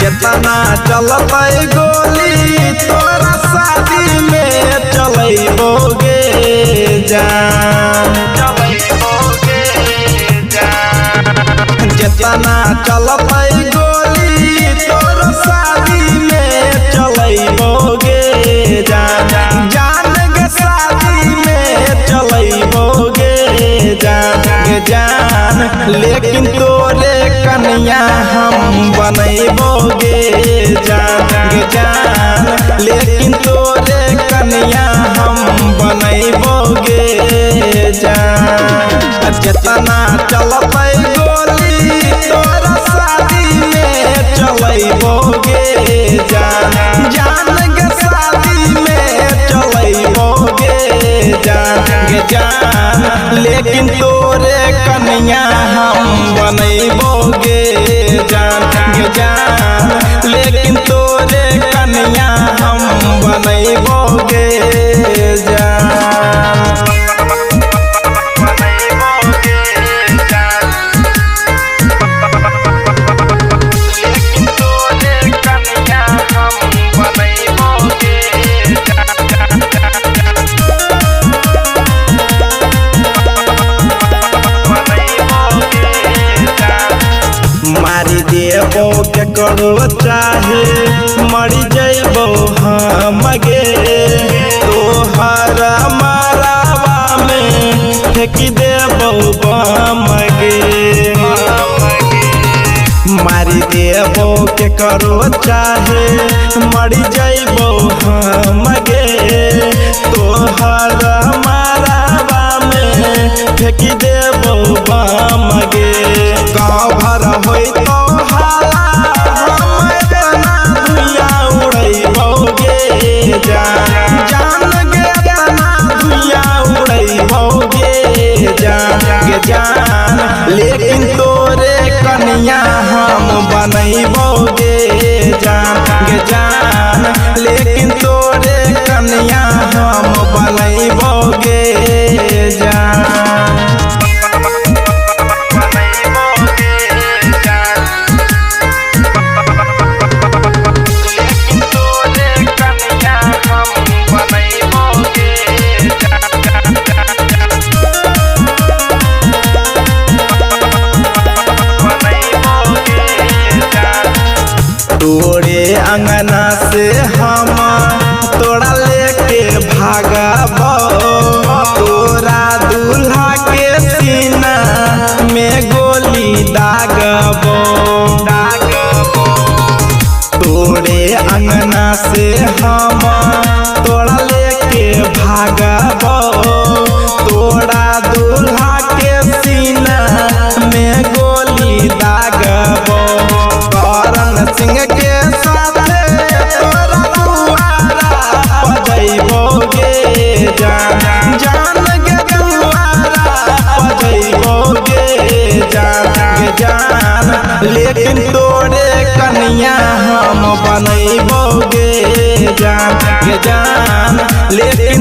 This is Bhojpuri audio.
जितना चलते गोली तोरा शादी में चलबोगे जान जितना चलते गोली तोरा शादी में चलबोगे जान जान के शादी में चलबोगे जान लेकिन तोरे कन्या हम बनैबोगे जान लेकिन तोरे कन्या हम बनैबोगे जान जितना चलते गोली तोरा शादी में चलबोगे जान जान के शादी में चलबोगे जान लेकिन तोरे कन्या हम बनैबोगे जान लेकिन तोरे कन्या हम बनैबोगे जान मारी देबो के करो चाहे मरी जइबो हम गे तोहर मारावा में फेंक देबो बम गे मारी देबो के करो चाहे मरी जइबो हम गे तोहर मारावा में फेंक देबो बम गे गाँव भर होई तो हाला हम एतना धुइया उड़ैबोगे जान गे एतना धुइया उड़ैबोगे जान लेकिन तोरे कन्या हम बनैबोगे जान लेकिन तोरे कन्या हम बनैबोगे जान तोरे अंगना से हम तोरा लेके भागबो तोरा दूल्हा के सीना में गोली दागबो तोरे अंगना से हम तोरा लेके भागबो तोरा दूल्हा के सीना में गोली दागबो करण सिंह के साथे तोरा दुआरा बजैबोगे जान के दुआरा बजैबोगे जान लेकिन तोरे कन्या हम बनैबोगे जान लेकिन